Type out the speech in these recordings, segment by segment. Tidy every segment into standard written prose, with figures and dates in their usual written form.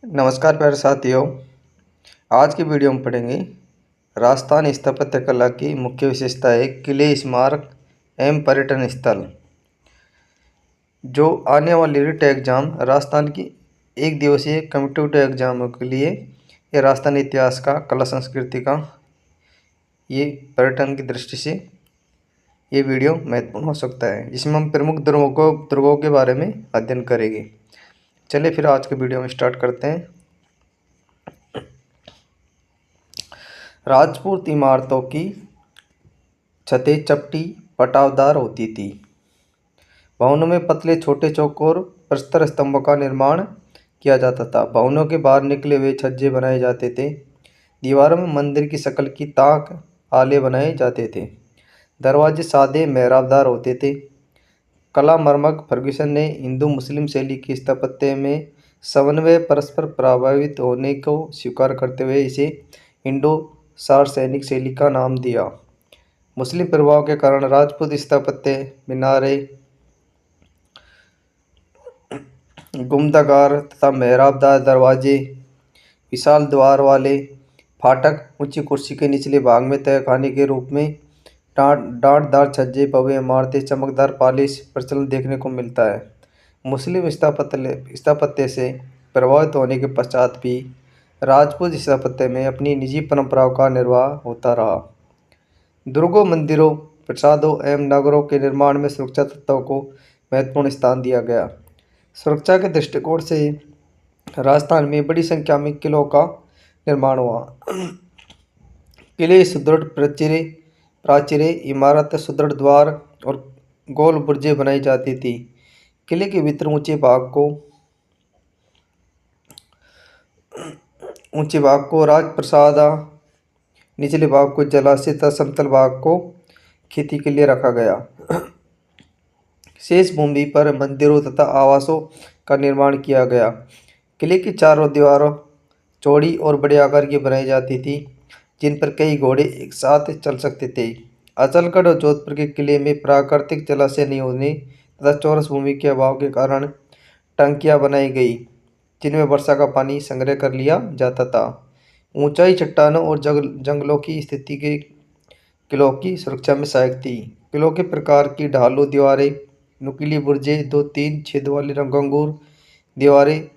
नमस्कार प्यारे साथियों। आज की वीडियो में पढ़ेंगे राजस्थान स्थापत्य कला की मुख्य विशेषताएं, किले, स्मारक एवं पर्यटन स्थल। जो आने वाली रिट एग्जाम राजस्थान की एक दिवसीय कम्पिटिटिव एग्जामों के लिए ये राजस्थान इतिहास का, कला संस्कृति का, ये पर्यटन की दृष्टि से ये वीडियो महत्वपूर्ण हो सकता है, जिसमें हम प्रमुख दुर्गों के बारे में अध्ययन करेंगे। चलिए फिर आज के वीडियो में स्टार्ट करते हैं। राजपूत इमारतों की छतें चपटी पटावदार होती थी। भवनों में पतले छोटे चौकोर प्रस्तर स्तंभों का निर्माण किया जाता था। भवनों के बाहर निकले हुए छज्जे बनाए जाते थे। दीवारों में मंदिर की शक्ल की ताक आले बनाए जाते थे। दरवाजे सादे मेहराबदार होते थे। कला मर्मज्ञ फर्ग्यूसन ने हिंदू मुस्लिम शैली की स्थापत्य में समन्वय परस्पर प्रभावित होने को स्वीकार करते हुए इसे इंडो सार्वजनिक शैली का नाम दिया। मुस्लिम प्रभाव के कारण राजपूत स्थापत्य मीनारे, गुंबदाकार तथा मेहराबदार दरवाजे, विशाल द्वार वाले फाटक, ऊंची कुर्सी के निचले भाग में तहखाने के रूप में डांटदार छज्जे, भव्य इमारतें, चमकदार पालिश प्रचलन देखने को मिलता है। मुस्लिम स्थापत्य से प्रभावित होने के पश्चात भी राजपूत स्थापत्य में अपनी निजी परंपराओं का निर्वाह होता रहा। दुर्गों, मंदिरों, प्रासादों एवं नगरों के निर्माण में सुरक्षा तत्वों को महत्वपूर्ण स्थान दिया गया। सुरक्षा के दृष्टिकोण से राजस्थान में बड़ी संख्या में किलों का निर्माण हुआ। किले सुदृढ़ प्राचीरें, इमारत, सुदृढ़ द्वार और गोल बुर्जें बनाई जाती थी। किले के भीतर ऊंचे भाग को राजप्रसाद, निचले भाग को जलाशय तथा समतल भाग को खेती के लिए रखा गया। शेष भूमि पर मंदिरों तथा आवासों का निर्माण किया गया। किले की चारों दीवारों चौड़ी और बड़े आकार की बनाई जाती थी, जिन पर कई घोड़े एक साथ चल सकते थे। अचलगढ़ और जोधपुर के किले में प्राकृतिक जलाशय नहीं होने तथा चौरस भूमि के अभाव के कारण टंकियां बनाई गई, जिनमें वर्षा का पानी संग्रह कर लिया जाता था। ऊंचाई, चट्टानों और जंगलों की स्थिति के किलों की सुरक्षा में सहायक थी। किलों के प्रकार की ढालू दीवारें, नुकीली बुर्जें, 2-3 छेद वाली रंगूर दीवारें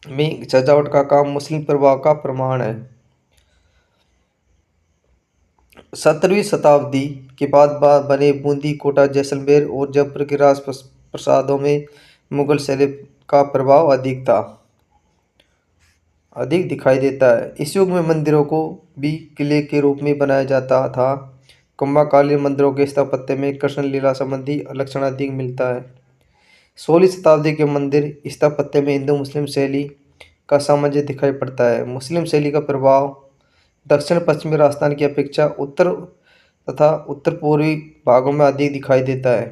में सजावट का काम मुस्लिम प्रभाव का प्रमाण है। 17वीं शताब्दी के बाद बने बूंदी, कोटा, जैसलमेर और जयपुर के राज प्रसादों में मुगल शैली का प्रभाव अधिक दिखाई देता है। इस युग में मंदिरों को भी किले के रूप में बनाया जाता था। कुंभकालीन मंदिरों के स्थापत्य में कृष्ण लीला संबंधी लक्षण अधिक मिलता है। 16वीं शताब्दी के मंदिर स्थापत्य में हिंदू मुस्लिम शैली का सामंजस्य दिखाई पड़ता है। मुस्लिम शैली का प्रभाव दक्षिण पश्चिमी राजस्थान की अपेक्षा उत्तर तथा उत्तर पूर्वी भागों में अधिक दिखाई देता है।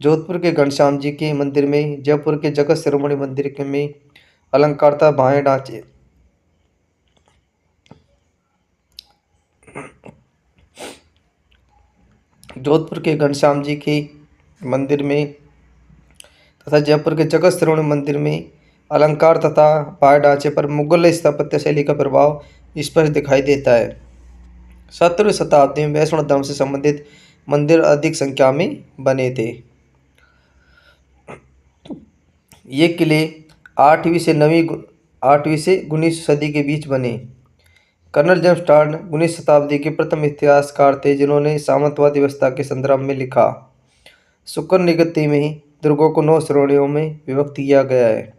जोधपुर के घनश्याम जी के मंदिर में, जयपुर के जगत शिरोमणि मंदिर में अलंकारता बाहें ढांचे, जोधपुर के घनश्याम जी के मंदिर में तथा जयपुर के जगत शिरोमणि मंदिर में अलंकार तथा बाह्य ढांचे पर मुगल स्थापत्य शैली का प्रभाव स्पष्ट दिखाई देता है। 17वीं शताब्दी में वैष्णव धर्म से संबंधित मंदिर अधिक संख्या में बने थे। ये किले 8वीं से 19वीं सदी के बीच बने। कर्नल जेम्स टॉड 19वीं शताब्दी के प्रथम इतिहासकार थे, जिन्होंने सामंतवादी व्यवस्था के संदर्भ में लिखा। शुक्र निगत्ती में दुर्गों को 9 श्रेणियों में विभक्त किया गया है,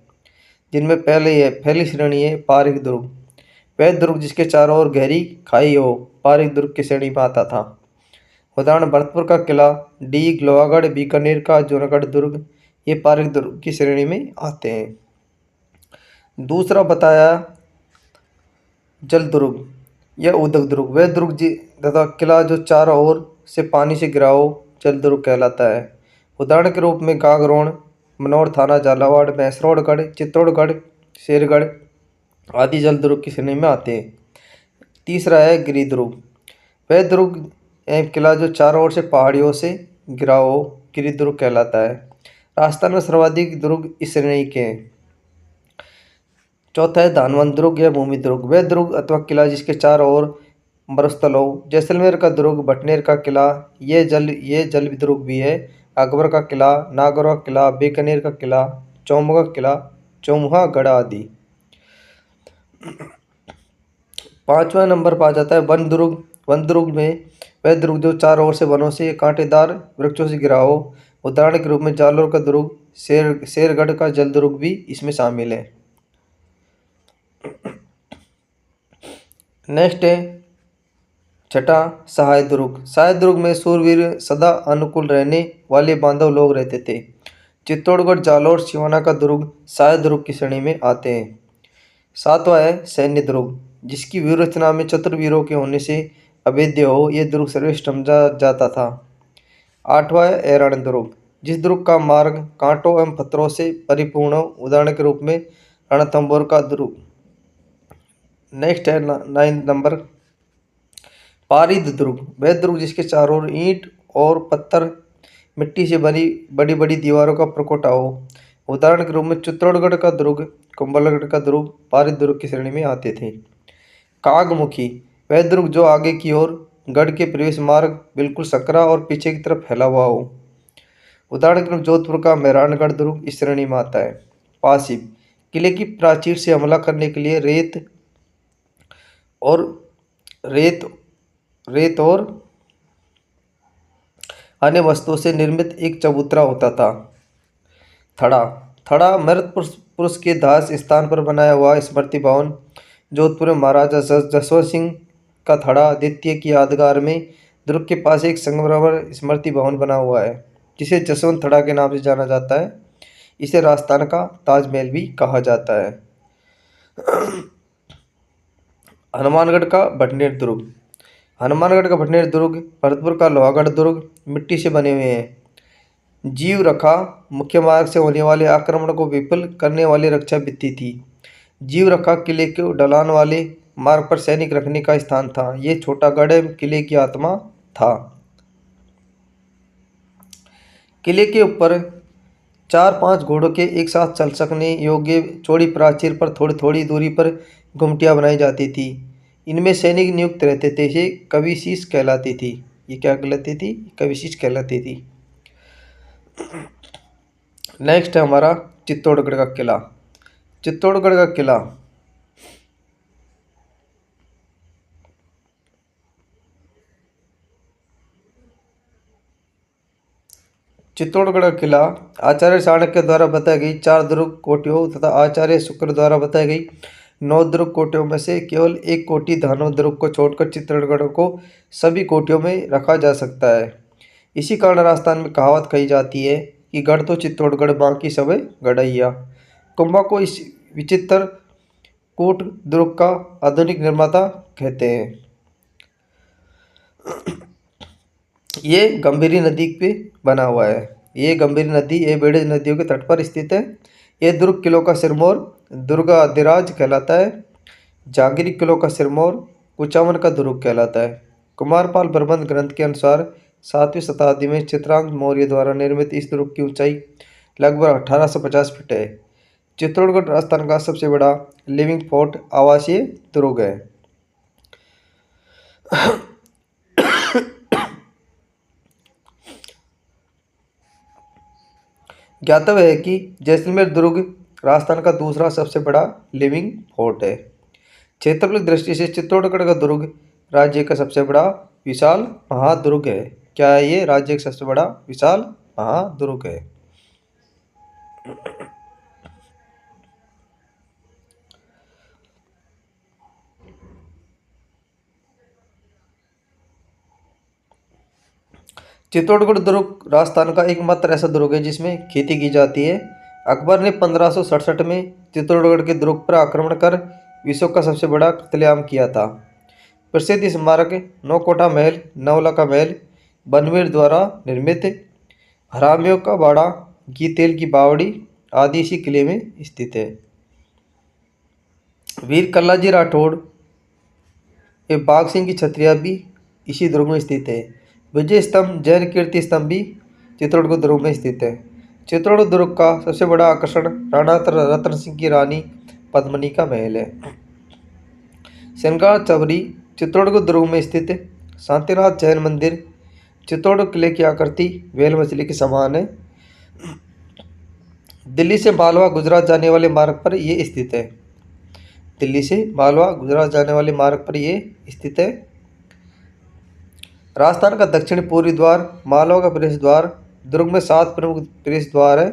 जिनमें पहली श्रेणी है पारिक दुर्ग। वह दुर्ग जिसके चारों ओर गहरी खाई हो, पारिक दुर्ग की श्रेणी में आता था। उदाहरण भरतपुर का किला, डीग, लोहागढ़, बीकानेर का जूनागढ़ दुर्ग, ये पारिक दुर्ग की श्रेणी में आते हैं। दूसरा बताया जल दुर्ग या उदक दुर्ग, वह दुर्ग तथा किला जो चारों ओर से पानी से घिरा हो, जल दुर्ग कहलाता है। उदाहरण के रूप में गागरोन, मनोर थाना, झालावाड़, मैसरोडगढ़, चित्तौड़गढ़, शेरगढ़ आदि जल दुर्ग की श्रेणी में आते हैं। तीसरा है गिरि दुर्ग, वह दुर्ग एवं किला जो चारों ओर से पहाड़ियों से घिरा हो, गिरि दुर्ग कहलाता है। राजस्थान में सर्वाधिक दुर्ग इस श्रेणी के हैं। चौथा है धानवंत दुर्ग या भूमि दुर्ग, वह दुर्ग अथवा किला जिसके चारों ओर मरुस्थल हो। जैसलमेर का दुर्ग, भटनेर का किला, ये जल दुर्ग भी है। अकबर का किला, नागौर का किला, बीकानेर का किला, चौमुखा किला, चौमुहागढ़ आदि। पांचवा नंबर पर आ जाता है वन दुर्ग। वन दुर्ग में वह दुर्ग जो चारों ओर से वनों से कांटेदार वृक्षों से घिरा हो। उदाहरण के रूप में जालोर का दुर्ग, शेरगढ़ का जल दुर्ग भी इसमें शामिल है। नेक्स्ट है छठा सहाय दुर्ग। सहाय दुर्ग में सूरवीर सदा अनुकूल रहने वाले बांधव लोग रहते थे। चित्तौड़गढ़, जालौर, सिवाना का दुर्ग सहाय दुर्ग की श्रेणी में आते हैं। सातवां है सैन्य दुर्ग, जिसकी व्यूह रचना में चतुर्वीरों के होने से अभेद्य हो, यह दुर्ग सर्वश्रेष्ठ समझा जाता था। आठवां है ऐराण दुर्ग, जिस दुर्ग का मार्ग कांटों एवं पत्थरों से परिपूर्ण हो। उदाहरण के रूप में रणथंभौर का दुर्ग। नेक्स्ट है 9 नंबर पारिद दुर्ग, वह दुर्ग जिसके चारों ओर ईंट और पत्थर मिट्टी से बनी बड़ी बड़ी दीवारों का प्रकोटा हो। उदाहरण के रूप में चित्तौड़गढ़ का दुर्ग, कुंभलगढ़ का दुर्ग पारिद दुर्ग की श्रेणी में आते थे। कागमुखी, वह दुर्ग जो आगे की ओर गढ़ के प्रवेश मार्ग बिल्कुल सकरा और पीछे की तरफ फैला हुआ हो। उदाहरण के रूप जोधपुर का मेहरानगढ़ दुर्ग इस श्रेणी में आता है। पासिब, किले की प्राचीर से हमला करने के लिए और रेत और अन्य वस्तुओं से निर्मित एक चबूतरा होता था। थड़ा, थड़ा मृत पुरुष के दाह स्थान पर बनाया हुआ स्मृति भवन। जोधपुर में महाराजा जसवंत सिंह का थड़ा द्वितीय की यादगार में दुर्ग के पास एक संगमरमर स्मृति भवन बना हुआ है, जिसे जसवंत थड़ा के नाम से जाना जाता है। इसे राजस्थान का ताजमहल भी कहा जाता है। हनुमानगढ़ का भटनेर दुर्ग, हनुमानगढ़ का भटनेर दुर्ग भरतपुर का लोहागढ़ दुर्ग मिट्टी से बने हुए हैं। जीव रखा मुख्य मार्ग से होने वाले आक्रमण को विफल करने वाली रक्षा भित्ति थी। जीव रखा किले के ढलान वाले मार्ग पर सैनिक रखने का स्थान था। ये छोटा गढ़ किले की आत्मा था। किले के ऊपर 4-5 घोड़ों के एक साथ चल सकने योग्य चौड़ी प्राचीर पर थोड़ी थोड़ी दूरी पर गुमटियाँ बनाई जाती थी। इनमें सैनिक नियुक्त रहते थे। ये कविशीष कहलाती थी। ये क्या कहलाती थी? कविशीष कहलाती थी। नेक्स्ट है हमारा चित्तौड़गढ़ का किला। चित्तौड़गढ़ का किला चित्तौड़गढ़ का किला आचार्य चाणक्य द्वारा बताई गई 4 दुर्ग कोटियों तथा आचार्य शुक्र द्वारा बताई गई 9 दुर्ग कोटियों में से केवल एक कोटि धानव दुर्ग को छोड़कर चित्तौड़गढ़ को सभी कोटियों में रखा जा सकता है। इसी कारण राजस्थान में कहावत कही जाती है कि गढ़ तो चित्तौड़गढ़ बाकी सब गढ़ैया। कुंभा को इस विचित्र कूट दुर्ग का आधुनिक निर्माता कहते हैं। ये गंभीरी नदी पे बना हुआ है। ये गंभीरी नदी ये बेड़े नदियों के तट पर स्थित है। ये दुर्ग किलों का सिरमौर दुर्गाधिराज कहलाता है। जागीरी किलों का सिरमौर कुचामन का दुर्ग कहलाता है। कुमारपाल प्रबंध ग्रंथ के अनुसार 7वीं शताब्दी में चित्रांग मौर्य द्वारा निर्मित इस दुर्ग की ऊंचाई लगभग 1850 फीट है। चित्तौड़गढ़ राजस्थान का सबसे बड़ा लिविंग फोर्ट आवासीय दुर्ग है। ज्ञातव्य है कि जैसलमेर दुर्ग राजस्थान का दूसरा सबसे बड़ा लिविंग फोर्ट है। क्षेत्रफल की दृष्टि से चित्तौड़गढ़ का दुर्ग राज्य का सबसे बड़ा विशाल महादुर्ग है। क्या है ये? राज्य का सबसे बड़ा विशाल महादुर्ग है। चित्तौड़गढ़ दुर्ग राजस्थान का एकमात्र ऐसा दुर्ग है जिसमें खेती की जाती है। अकबर ने 1567 में चित्तौड़गढ़ के दुर्ग पर आक्रमण कर विश्व का सबसे बड़ा कत्लेआम किया था। प्रसिद्ध स्मारक नौकोटा महल, नवला का महल, बनवीर द्वारा निर्मित हरामियों का बाड़ा, घी तेल की बावड़ी आदि इसी किले में स्थित है। वीर कल्लाजी राठौड़ एवं बाघ सिंह की छतरिया भी इसी दुर्ग में स्थित है। विजय स्तंभ जैन कीर्ति स्तंभ भी चित्तौड़गढ़ दुर्ग में स्थित है। चित्तौड़गढ़ दुर्ग का सबसे बड़ा आकर्षण राणा रतन सिंह की रानी पद्मिनी का महल है। श्रृंगार चबरी चित्तौड़गढ़ दुर्ग में स्थित शांतिनाथ जैन मंदिर चित्तौड़ किले की आकृति व्हेल मछली के समान है। दिल्ली से मालवा गुजरात जाने वाले मार्ग पर ये स्थित है। दिल्ली से मालवा गुजरात जाने वाले मार्ग पर ये स्थित है। राजस्थान का दक्षिण पूर्वी द्वार मालवा का प्रवेश द्वार। दुर्ग में 7 प्रमुख प्रवेश द्वार है।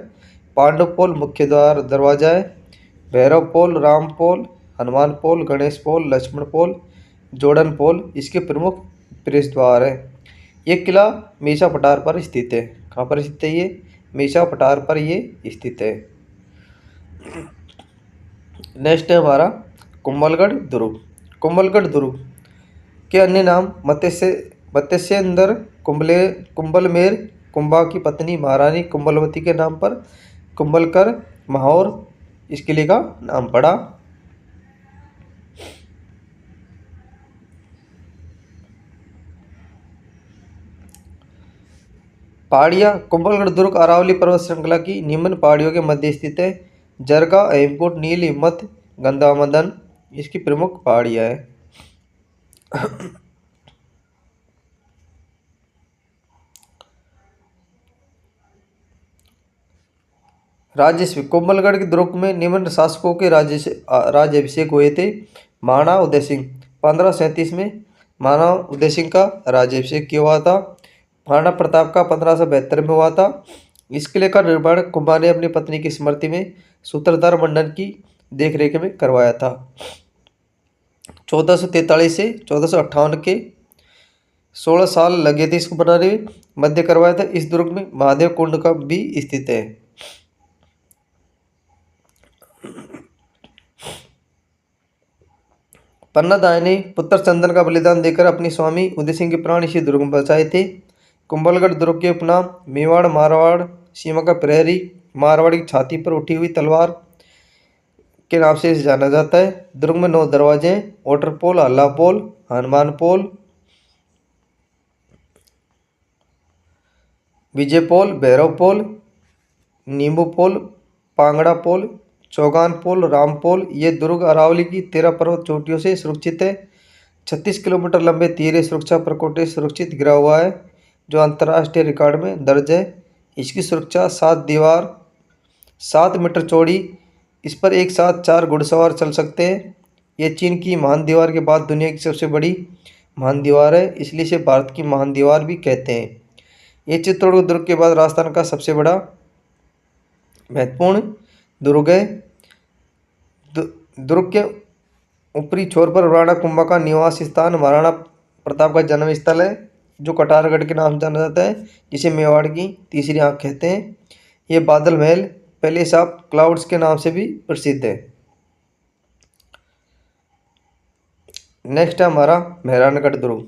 पांडव पोल मुख्य द्वार दरवाजा है। भैरव पोल, राम पोल, हनुमान पोल, गणेश पोल, लक्ष्मण पोल, जोड़न पोल इसके प्रमुख प्रवेश द्वार है। ये किला मीसा पठार पर स्थित है। कहाँ पर स्थित है ये? मीसा पठार पर ये स्थित है। नेक्स्ट है हमारा कुंभलगढ़ दुर्ग। कुंभलगढ़ दुर्ग के अन्य नाम मत्स्येंद्र कुंभलमेर, कुंभा की पत्नी महारानी कुंभलवती के नाम पर कुंभलकर माहौर इस किले का नाम पड़ा। पहाड़ियाँ कुंभलगढ़ दुर्ग अरावली पर्वत श्रृंखला की निम्न पहाड़ियों के मध्य स्थित है। जरगा, हेमकूट, नील, हिम्मत, गंधामदन इसकी प्रमुख पहाड़ियाँ है। राज्याभिषेक कुंभलगढ़ के दुर्ग में निम्न शासकों के राज्याभिषेक हुए थे। महाराणा उदय सिंह 1537 में महाराणा उदय सिंह का राज्याभिषेक किया हुआ था। महाराणा प्रताप का 1572 में हुआ था। इस किले का निर्माण कुंभा ने अपनी पत्नी की स्मृति में सूत्रधार मंडन की देखरेख में करवाया था। 1443 से 1458 के 16 साल लगे थे इसको बनाने में। मध्य करवाया था। इस दुर्ग में महादेव कुंड का भी स्थित है। पन्नादाय ने पुत्र चंदन का बलिदान देकर अपनी स्वामी उदय सिंह के प्राण इसी दुर्ग में बचाए थे। कुंभलगढ़ दुर्ग के उपनाम मेवाड़ मारवाड़ सीमा का प्रहरी, मारवाड़ी की छाती पर उठी हुई तलवार के नाम से इसे जाना जाता है। दुर्ग में 9 दरवाजे हैं। वाटर पोल, हल्ला पोल, हनुमान पोल, विजय पोल, भैरव पोल, नींबू पोल, पांगड़ा पोल, चौगान पोल, राम पोल। ये दुर्ग अरावली की 13 पर्वत चोटियों से सुरक्षित है। 36 किलोमीटर लंबे तीरे सुरक्षा प्रकोष्ठ सुरक्षित गिरा हुआ है, जो अंतर्राष्ट्रीय रिकॉर्ड में दर्ज है। इसकी सुरक्षा 7 दीवार 7 मीटर चौड़ी। इस पर एक साथ 4 घुड़सवार चल सकते हैं। ये चीन की महान दीवार के बाद दुनिया की सबसे बड़ी महान दीवार है, इसलिए इसे भारत की महान दीवार भी कहते हैं। ये चित्तौड़गढ़ दुर्ग के बाद राजस्थान का सबसे बड़ा महत्वपूर्ण दुर्ग है। दुर्ग के ऊपरी छोर पर राणा कुंभा का निवास स्थान महाराणा प्रताप का जन्म स्थल है, जो कटारगढ़ के नाम से जाना जाता है, जिसे मेवाड़ की तीसरी आंख कहते हैं। ये बादल महल पैलेस ऑफ क्लाउड्स के नाम से भी प्रसिद्ध है। नेक्स्ट है हमारा मेहरानगढ़ दुर्ग।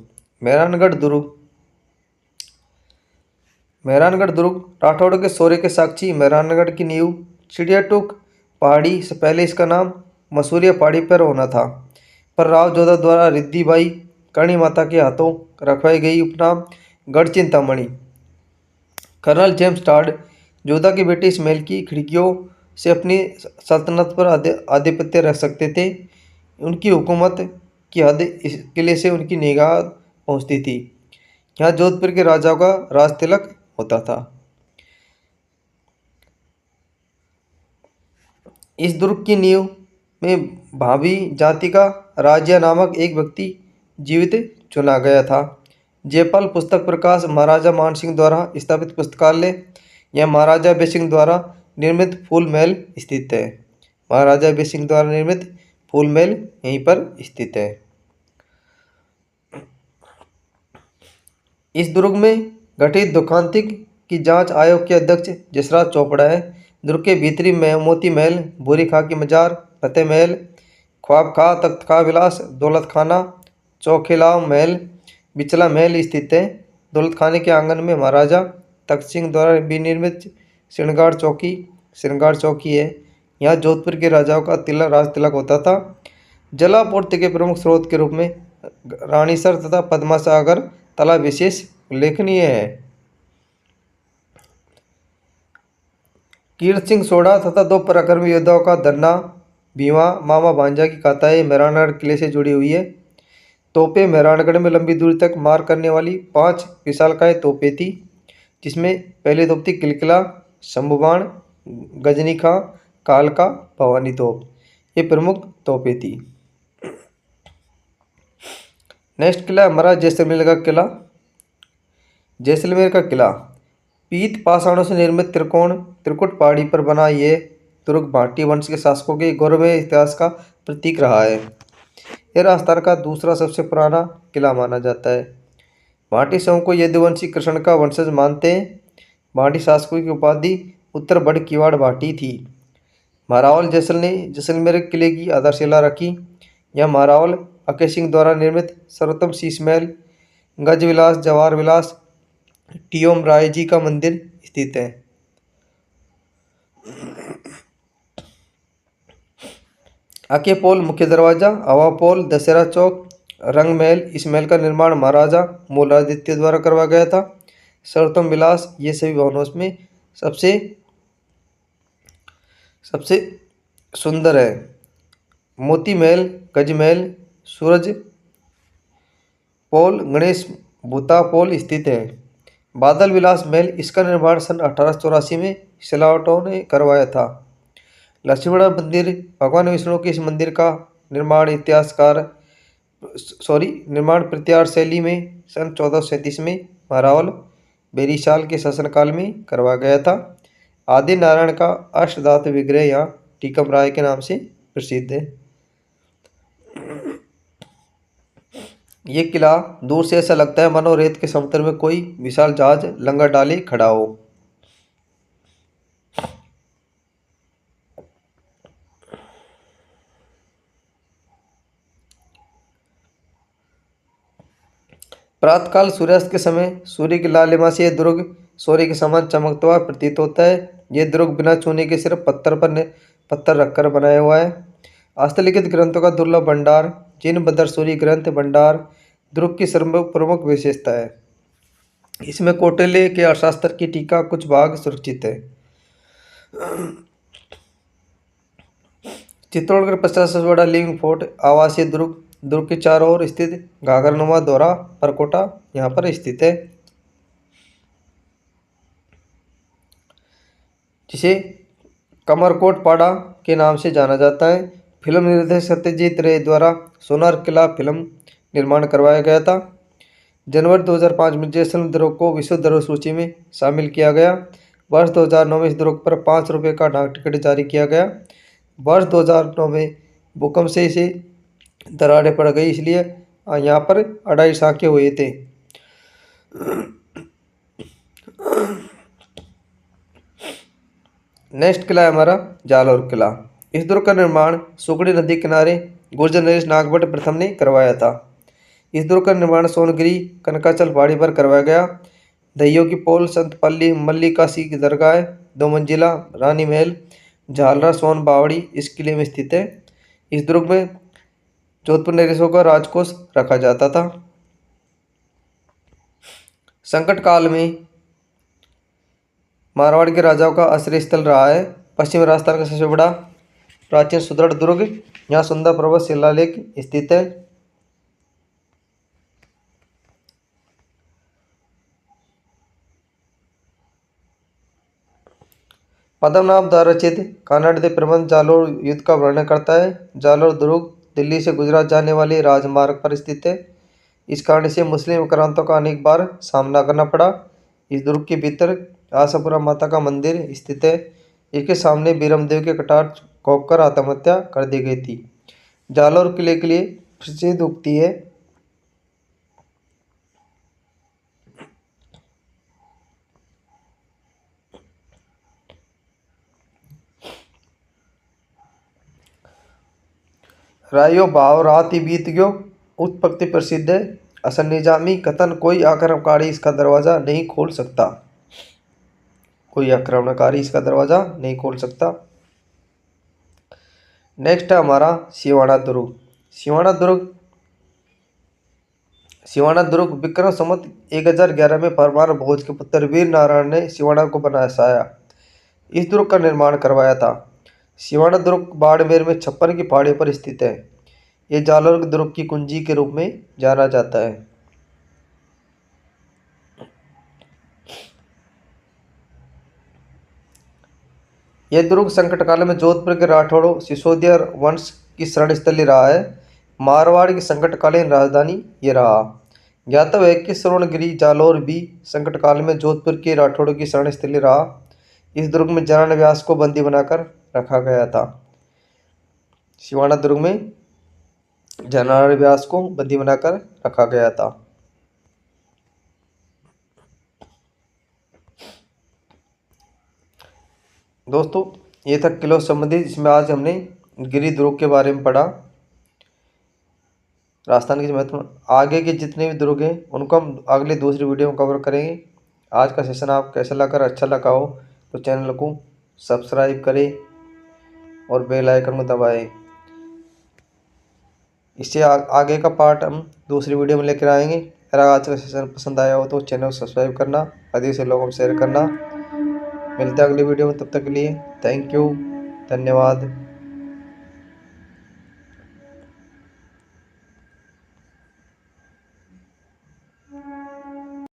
मेहरानगढ़ दुर्ग राठौड़ के शौर्य के साक्षी मेहरानगढ़ की नींव चिड़ियाटूक पहाड़ी से पहले इसका नाम मसूरिया पहाड़ी पर होना था, पर राव जोधा द्वारा रिद्धि बाई करणी माता के हाथों रखवाई गई उपनाम गढ़ Chintamani. Colonel James Tod Jodha के बेटे इस महल की खिड़कियों से अपनी सल्तनत पर आधिपत्य रख सकते थे। उनकी हुकूमत की हद इस किले से उनकी निगाह पहुंचती थी। यहाँ जोधपुर के राजाओं का राज तिलक होता था। इस दुर्ग की नींव में भाभी जाति का राजिया नामक एक व्यक्ति जीवित चुना गया था। जयपाल पुस्तक प्रकाश महाराजा मान सिंह द्वारा स्थापित पुस्तकालय यह महाराजा अभय सिंह द्वारा निर्मित फूल महल स्थित है। महाराजा अभय सिंह द्वारा निर्मित फूल महल यहीं पर स्थित है। इस दुर्ग में गठित दुखांतिक की जांच आयोग के अध्यक्ष जसराज चोपड़ा है। दुर्ग के भीतरी में मोती महल, भूरी खां की मजार, फतेह महल, ख्वाब खां, तख्त खां विलास, दौलत खाना, चौखेलाव महल, बिचला महल स्थित है। दौलत खाने के आंगन में महाराजा तख्त सिंह द्वारा विनिर्मित श्रृंगार चौकी है। यहाँ जोधपुर के राजाओं का राज तिलक होता था। जलापूर्ति के प्रमुख स्रोत के रूप में रानीसर तथा पद्मासागर तालाब विशेष उल्लेखनीय है। कीर्त सिंह सोढ़ा तथा 2 पराक्रमी योद्धाओं का धरना भीमा मामा भांजा की कथाएं मेहरानगढ़ किले से जुड़ी हुई है। तोपें मेहरानगढ़ में लंबी दूरी तक मार करने वाली 5 विशालकाय तोपें थी, जिसमें पहली तोप थी किलकिला, शंभुबाण, गजनी खां, कालका, भवानी तोप। ये प्रमुख तोपें थी। नेक्स्ट किला हमारा जैसलमेर का किला। जैसलमेर का किला पीत पाषाणों से निर्मित त्रिकुट पहाड़ी पर बना ये दुर्ग भाटी वंश के शासकों के गौरवमय इतिहास का प्रतीक रहा है। यह राजस्थान का दूसरा सबसे पुराना किला माना जाता है। भाटी समूह को यदुवंशी कृष्ण का वंशज मानते हैं। भाटी शासकों की उपाधि उत्तर बड़ किवाड़ भाटी थी। महारावल जैसल ने जैसलमेर किले की आधारशिला रखी। यह महारावल अकय सिंह द्वारा निर्मित सर्वोत्तम शीश महल, गजविलास, जवाहर विलास, टीओम राय जी का मंदिर स्थित है। अकय पोल मुख्य दरवाजा, हवा पोल, दशहरा चौक, रंग महल। इस महल का निर्माण महाराजा मूलादित्य द्वारा करवाया गया था। सर्वोत्तम विलास, ये सभी भवनों में सबसे सुंदर है। मोती महल, गज महल, सूरज पोल, गणेश भूता पोल स्थित है। बादल विलास महल, इसका निर्माण सन 1884 में सिलावटों ने करवाया था। लक्ष्मण मंदिर, भगवान विष्णु के इस मंदिर का निर्माण निर्माण प्रत्यार शैली में सन 1437 में महारावल बेरीशाल के शासनकाल में करवाया गया था। आदि नारायण का अष्टधातु विग्रह यहाँ टीकम राय के नाम से प्रसिद्ध है। ये किला दूर से ऐसा लगता है मानो रेत के समुद्र में कोई विशाल जहाज लंगर डाले खड़ा हो। प्रातःकाल सूर्यास्त के समय सूर्य की लालिमा से यह दुर्ग सूर्य के समान चमकता हुआ प्रतीत होता है। यह दुर्ग बिना चूने के सिर्फ पत्थर रखकर बनाया हुआ है। हस्तलिखित ग्रंथों का दुर्लभ भंडार, जिन बदर सूरी ग्रंथ भंडार दुर्ग की प्रमुख विशेषता है। इसमें कौटिल्य के अर्थशास्त्र की टीका कुछ भाग सुरक्षित है। चित्तौड़गढ़ पचास सबसे बड़ा लिविंग फोर्ट आवासीय दुर्ग के चारों ओर स्थित घाघरनुमा दोहरा परकोटा यहाँ पर स्थित है, जिसे कमरकोट पाड़ा के नाम से जाना जाता है। फिल्म निर्देशक सत्यजीत रे द्वारा सोनार किला फिल्म निर्माण करवाया गया था। जनवरी 2005 में जैसलमेर दुर्ग को विश्व धरोहर सूची में शामिल किया गया। वर्ष 2009 में इस दुर्ग पर 5 रुपये का डाक टिकट जारी किया गया। वर्ष 2009 में भूकंप से इसे दरारें पड़ गई, इसलिए यहाँ पर अढ़ाई साके हुए थे। नेक्स्ट किला है हमारा जालोर किला। इस दुर्ग का निर्माण सुगड़ी नदी किनारे गुर्जर नरेश नागभट्ट प्रथम ने करवाया था। इस दुर्ग का निर्माण सोनगिरी कनकाचल पहाड़ी पर करवाया गया। दहियों की पोल, संतपल्ली मल्लिकासी की दरगाह, 2 मंजिला रानी महल, झालरा सोन बावड़ी इस किले में स्थित है। इस दुर्ग में जोधपुर नरेशों का राजकोष रखा जाता था। संकट काल में मारवाड़ के राजाओं का आश्रय स्थल रहा है। पश्चिम राजस्थान का सबसे बड़ा प्राचीन सुदृढ़ दुर्ग, यहाँ सुंदर पर्वत शिलालेख स्थित है। पद्मनाभ द्वारा रचित कानड़ प्रबंध जालोर युद्ध का वर्णन करता है। जालोर दुर्ग दिल्ली से गुजरात जाने वाले राजमार्ग पर स्थित है। इस कारण से मुस्लिम आक्रांतों का अनेक बार सामना करना पड़ा। इस दुर्ग के भीतर आशापुरा माता का मंदिर स्थित है। इसके सामने बीरमदेव के कटार खोपकर आत्महत्या कर दी गई थी। जालोर किले के लिए प्रसिद्ध उक्ति है, रायो भाव रात ही बीत गयो। उत्पत्ति प्रसिद्ध है। असल निजामी कथन, कोई आक्रमणकारी इसका दरवाजा नहीं खोल सकता। कोई आक्रमणकारी इसका दरवाजा नहीं खोल सकता। नेक्स्ट है हमारा सिवाना दुर्ग। सिवाना दुर्ग विक्रम संवत 1011 में परमार भोज के पुत्र वीर नारायण ने सिवाना को बनाया। इस दुर्ग का निर्माण करवाया था। सिवाना दुर्ग बाड़मेर में छप्पर की पहाड़ियों पर स्थित है। ये जालौर दुर्ग की कुंजी के रूप में जाना जाता है। यह दुर्ग संकट काल में जोधपुर के राठौड़ों सिसोदिया वंश की शरण स्थली रहा है। मारवाड़ की संकटकालीन राजधानी ये रहा। ज्ञातव्य है कि श्रवणगिरी जालौर भी संकट काल में जोधपुर के राठौड़ों की शरण स्थली रहा। इस दुर्ग में जनान व्यास को बंदी बनाकर रखा गया था। सिवाना दुर्ग में जनान व्यास को बंदी बनाकर रखा गया था। दोस्तों, ये था किलों संबंधित, जिसमें आज हमने गिरी दुर्ग के बारे में पढ़ा। राजस्थान के महत्व आगे के जितने भी दुर्ग हैं उनको हम अगले दूसरी वीडियो में कवर करेंगे। आज का सेशन आप कैसा लगा, अच्छा लगा हो तो चैनल को सब्सक्राइब करें और बेल आइकन को दबाएं। इससे आगे का पार्ट हम दूसरी वीडियो में लेकर आएंगे। अगर आज का सेशन पसंद आया हो तो चैनल को सब्सक्राइब करना, अधिक से लोगों को शेयर करना। मिलते हैं अगली वीडियो में, तब तक के लिए थैंक यू, धन्यवाद।